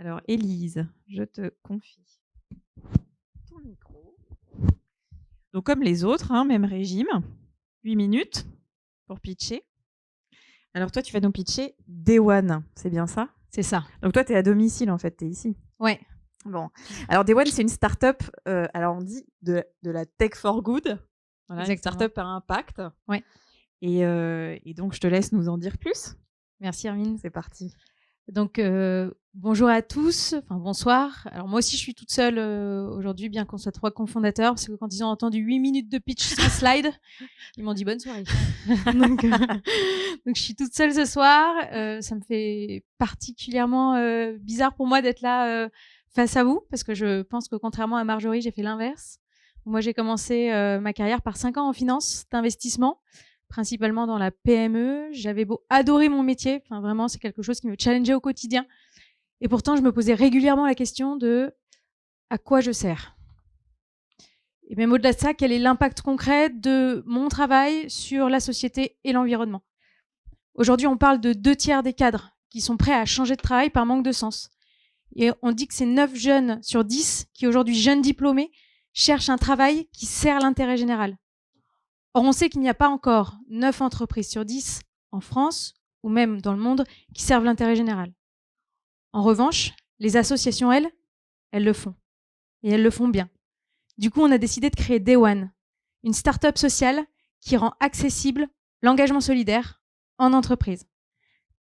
Alors, Élise, je te confie ton micro. Donc, comme les autres, même régime, 8 minutes pour pitcher. Alors, toi, tu vas nous pitcher Day One, c'est bien ça? C'est ça. Donc, toi, tu es à domicile, en fait, tu es ici. Ouais. Bon. Alors, Day One, c'est une start-up, alors on dit de la tech for good. Voilà, une start-up à impact. Ouais. Et donc, je te laisse nous en dire plus. Merci, Hermine. C'est parti. Donc, bonjour à tous. Enfin, bonsoir. Alors, moi aussi, je suis toute seule aujourd'hui, bien qu'on soit 3 cofondateurs, parce que quand ils ont entendu 8 minutes de pitch sans slide, ils m'ont dit bonne soirée. donc, je suis toute seule ce soir. Ça me fait particulièrement bizarre pour moi d'être là face à vous, parce que je pense que contrairement à Marjorie, j'ai fait l'inverse. Moi, j'ai commencé ma carrière par 5 ans en finance d'investissement, principalement dans la PME. J'avais beau adorer mon métier, enfin vraiment, c'est quelque chose qui me challengeait au quotidien. Et pourtant, je me posais régulièrement la question de à quoi je sers. Et même au-delà de ça, quel est l'impact concret de mon travail sur la société et l'environnement. Aujourd'hui, on parle de 2/3 des cadres qui sont prêts à changer de travail par manque de sens. Et on dit que c'est 9 jeunes sur 10 qui, aujourd'hui jeunes diplômés, cherchent un travail qui sert l'intérêt général. Or, on sait qu'il n'y a pas encore 9 entreprises sur 10 en France, ou même dans le monde, qui servent l'intérêt général. En revanche, les associations, elles le font. Et elles le font bien. Du coup, on a décidé de créer Day One, une start-up sociale qui rend accessible l'engagement solidaire en entreprise.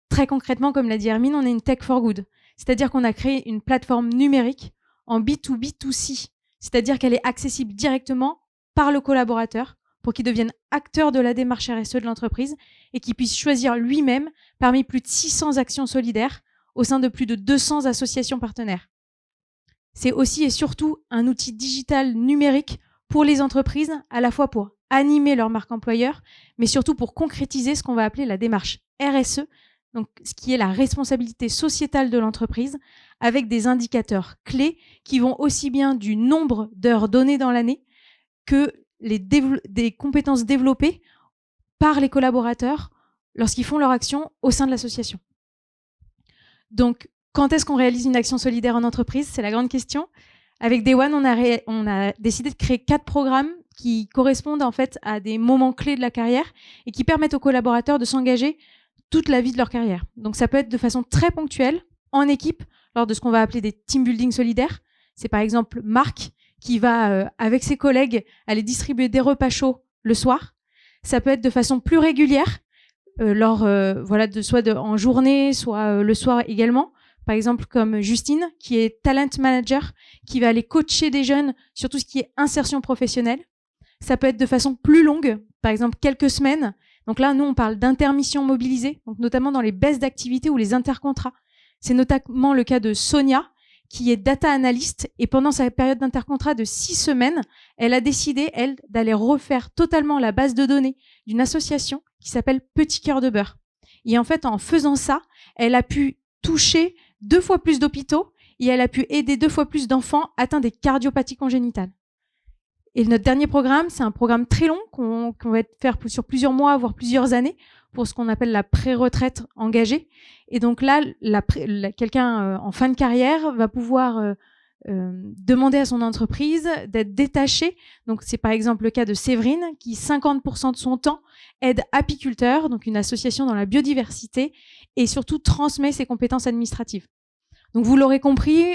Très concrètement, comme l'a dit Hermine, on est une tech for good. C'est-à-dire qu'on a créé une plateforme numérique en B2B2C. C'est-à-dire qu'elle est accessible directement par le collaborateur pour qu'il devienne acteur de la démarche RSE de l'entreprise et qu'il puisse choisir lui-même parmi plus de 600 actions solidaires au sein de plus de 200 associations partenaires. C'est aussi et surtout un outil digital numérique pour les entreprises, à la fois pour animer leur marque employeur, mais surtout pour concrétiser ce qu'on va appeler la démarche RSE, donc ce qui est la responsabilité sociétale de l'entreprise, avec des indicateurs clés qui vont aussi bien du nombre d'heures données dans l'année que des compétences développées par les collaborateurs lorsqu'ils font leur action au sein de l'association. Donc, quand est-ce qu'on réalise une action solidaire en entreprise? C'est la grande question. Avec Day One, on a décidé de créer 4 programmes qui correspondent en fait à des moments clés de la carrière et qui permettent aux collaborateurs de s'engager toute la vie de leur carrière. Donc, ça peut être de façon très ponctuelle, en équipe, lors de ce qu'on va appeler des team building solidaires. C'est par exemple Marc qui va, avec ses collègues, aller distribuer des repas chauds le soir. Ça peut être de façon plus régulière, soit en journée, soit le soir également. Par exemple, comme Justine, qui est talent manager, qui va aller coacher des jeunes sur tout ce qui est insertion professionnelle. Ça peut être de façon plus longue, par exemple quelques semaines. Donc là, nous, on parle d'intermission mobilisée, donc notamment dans les baisses d'activité ou les intercontrats. C'est notamment le cas de Sonia, qui est data analyst, et pendant sa période d'intercontrat de 6 semaines, elle a décidé, elle, d'aller refaire totalement la base de données d'une association qui s'appelle Petit Cœur de Beurre. Et en fait, en faisant ça, elle a pu toucher 2 fois plus d'hôpitaux et elle a pu aider 2 fois plus d'enfants atteints des cardiopathies congénitales. Et notre dernier programme, c'est un programme très long qu'on va faire sur plusieurs mois, voire plusieurs années, pour ce qu'on appelle la pré-retraite engagée. Et donc là, quelqu'un en fin de carrière va pouvoir demander à son entreprise d'être détaché. Donc c'est par exemple le cas de Séverine, qui 50% de son temps aide Apiculteur, donc une association dans la biodiversité, et surtout transmet ses compétences administratives. Donc vous l'aurez compris,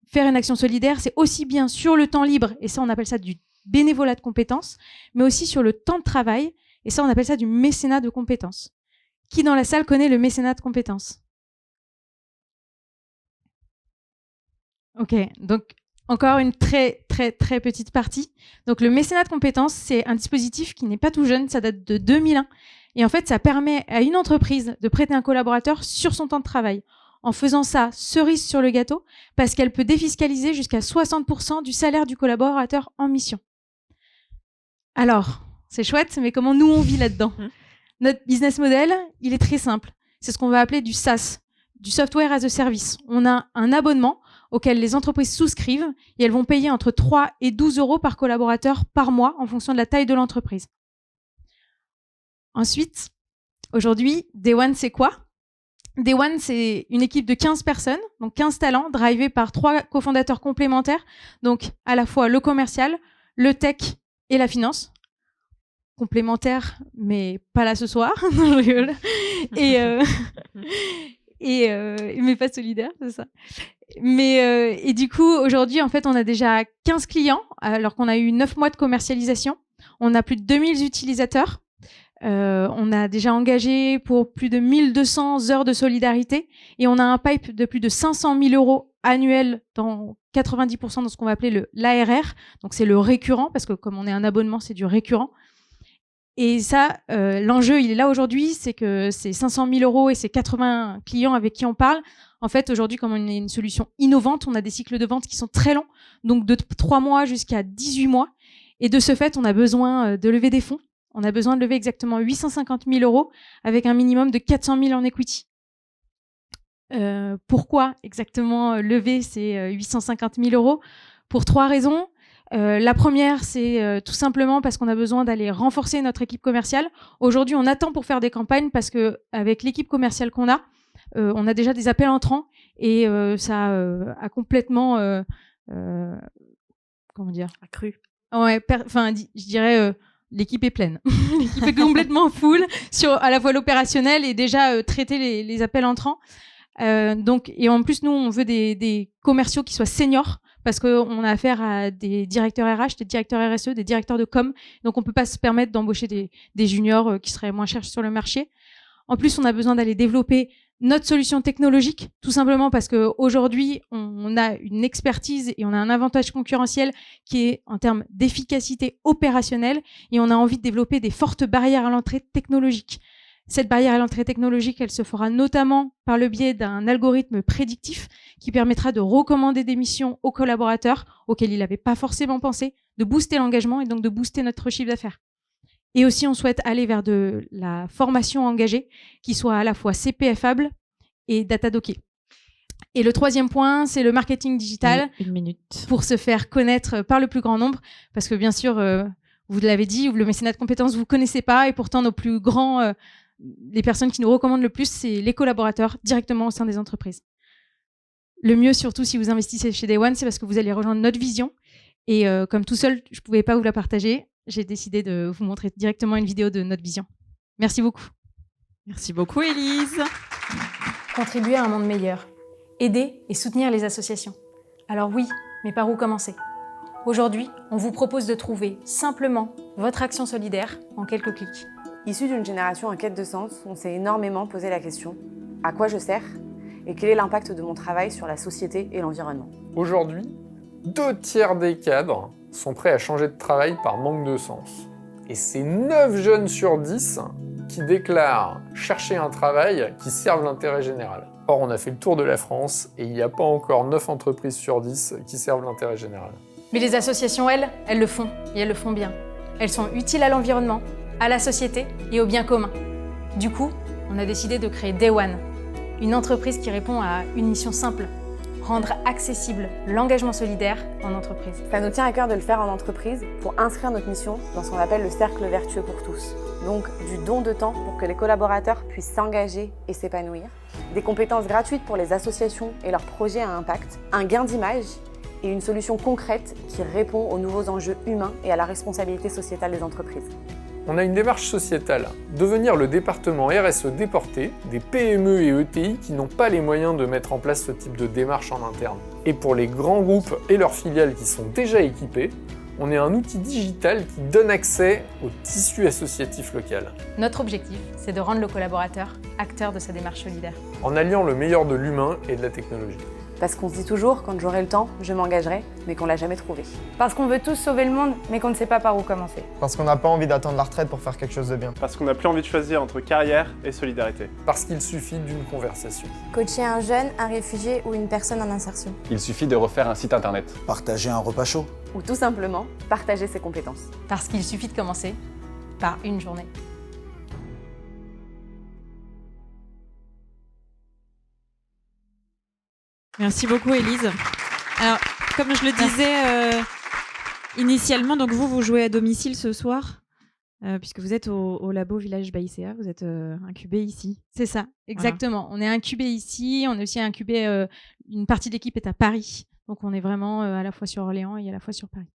faire une action solidaire, c'est aussi bien sur le temps libre, et ça on appelle ça du bénévolat de compétences, mais aussi sur le temps de travail, et ça on appelle ça du mécénat de compétences. Qui dans la salle connaît le mécénat de compétences? Ok, donc encore une très très très petite partie. Donc le mécénat de compétences, c'est un dispositif qui n'est pas tout jeune, ça date de 2001, et en fait ça permet à une entreprise de prêter un collaborateur sur son temps de travail. En faisant ça, cerise sur le gâteau, parce qu'elle peut défiscaliser jusqu'à 60% du salaire du collaborateur en mission. Alors, c'est chouette, mais comment nous on vit là-dedans? Notre business model, il est très simple. C'est ce qu'on va appeler du SaaS, du Software as a Service. On a un abonnement auquel les entreprises souscrivent et elles vont payer entre 3 et 12 euros par collaborateur par mois en fonction de la taille de l'entreprise. Ensuite, aujourd'hui, Day One, c'est quoi? Day One, c'est une équipe de 15 personnes, donc 15 talents, drivés par 3 cofondateurs complémentaires, donc à la fois le commercial, le tech et la finance. Complémentaires, mais pas là ce soir. Non, je rigole. Mais pas solidaire, c'est ça. Et du coup, aujourd'hui, en fait, on a déjà 15 clients, alors qu'on a eu 9 mois de commercialisation. On a plus de 2000 utilisateurs. On a déjà engagé pour plus de 1200 heures de solidarité et on a un pipe de plus de 500 000 euros annuels dans 90% de ce qu'on va appeler l'ARR. Donc, c'est le récurrent parce que comme on est un abonnement, c'est du récurrent. Et ça, l'enjeu, il est là aujourd'hui, c'est que ces 500 000 euros et ces 80 clients avec qui on parle, en fait, aujourd'hui, comme on est une solution innovante, on a des cycles de vente qui sont très longs, donc de 3 mois jusqu'à 18 mois. Et de ce fait, on a besoin de lever des fonds. On a besoin de lever exactement 850 000 euros avec un minimum de 400 000 en equity. Pourquoi exactement lever ces 850 000 euros? Pour 3 raisons. La première, c'est tout simplement parce qu'on a besoin d'aller renforcer notre équipe commerciale. Aujourd'hui, on attend pour faire des campagnes parce que avec l'équipe commerciale qu'on a, on a déjà des appels entrants et ça a complètement comment dire, accru. Ouais, je dirais l'équipe est pleine. L'équipe est complètement full sur à la fois l'opérationnel et déjà traiter les appels entrants. Donc, et en plus, nous, on veut des commerciaux qui soient seniors parce qu'on a affaire à des directeurs RH, des directeurs RSE, des directeurs de com. Donc, on peut pas se permettre d'embaucher des juniors qui seraient moins chers sur le marché. En plus, on a besoin d'aller développer notre solution technologique, tout simplement parce qu'aujourd'hui, on a une expertise et on a un avantage concurrentiel qui est en termes d'efficacité opérationnelle et on a envie de développer des fortes barrières à l'entrée technologique. Cette barrière à l'entrée technologique, elle se fera notamment par le biais d'un algorithme prédictif qui permettra de recommander des missions aux collaborateurs auxquels il n'avait pas forcément pensé, de booster l'engagement et donc de booster notre chiffre d'affaires. Et aussi, on souhaite aller vers de la formation engagée qui soit à la fois CPFable et datadocké. Et le troisième point, c'est le marketing digital. Une minute. Pour se faire connaître par le plus grand nombre. Parce que bien sûr, vous l'avez dit, le mécénat de compétences, vous ne connaissez pas. Et pourtant, nos plus grands, les personnes qui nous recommandent le plus, c'est les collaborateurs directement au sein des entreprises. Le mieux, surtout si vous investissez chez Day One, c'est parce que vous allez rejoindre notre vision. Et comme tout seul, je ne pouvais pas vous la partager. J'ai décidé de vous montrer directement une vidéo de notre vision. Merci beaucoup. Merci beaucoup, Élise. Contribuer à un monde meilleur. Aider et soutenir les associations. Alors oui, mais par où commencer? Aujourd'hui, on vous propose de trouver simplement votre action solidaire en quelques clics. Issu d'une génération en quête de sens, on s'est énormément posé la question « À quoi je sers ? Et quel est l'impact de mon travail sur la société et l'environnement ?» Aujourd'hui, 2/3 des cadres sont prêts à changer de travail par manque de sens. Et c'est 9 jeunes sur 10 qui déclarent chercher un travail qui serve l'intérêt général. Or, on a fait le tour de la France et il n'y a pas encore 9 entreprises sur 10 qui servent l'intérêt général. Mais les associations, elles le font, et elles le font bien. Elles sont utiles à l'environnement, à la société et au bien commun. Du coup, on a décidé de créer Day One, une entreprise qui répond à une mission simple: rendre accessible l'engagement solidaire en entreprise. Ça nous tient à cœur de le faire en entreprise pour inscrire notre mission dans ce qu'on appelle le cercle vertueux pour tous. Donc du don de temps pour que les collaborateurs puissent s'engager et s'épanouir, des compétences gratuites pour les associations et leurs projets à impact, un gain d'image et une solution concrète qui répond aux nouveaux enjeux humains et à la responsabilité sociétale des entreprises. On a une démarche sociétale, devenir le département RSE déporté des PME et ETI qui n'ont pas les moyens de mettre en place ce type de démarche en interne. Et pour les grands groupes et leurs filiales qui sont déjà équipés, on est un outil digital qui donne accès au tissu associatif local. Notre objectif, c'est de rendre le collaborateur acteur de sa démarche solidaire. En alliant le meilleur de l'humain et de la technologie. Parce qu'on se dit toujours, quand j'aurai le temps, je m'engagerai, mais qu'on l'a jamais trouvé. Parce qu'on veut tous sauver le monde, mais qu'on ne sait pas par où commencer. Parce qu'on n'a pas envie d'attendre la retraite pour faire quelque chose de bien. Parce qu'on n'a plus envie de choisir entre carrière et solidarité. Parce qu'il suffit d'une conversation. Coacher un jeune, un réfugié ou une personne en insertion. Il suffit de refaire un site internet. Partager un repas chaud. Ou tout simplement, partager ses compétences. Parce qu'il suffit de commencer par une journée. Merci beaucoup, Élise. Alors, comme je le disais initialement, donc vous jouez à domicile ce soir. puisque vous êtes au labo Village Baïséa, vous êtes incubé ici. C'est ça, exactement. On est incubé ici, on est aussi incubé, une partie de l'équipe est à Paris. Donc on est vraiment à la fois sur Orléans et à la fois sur Paris.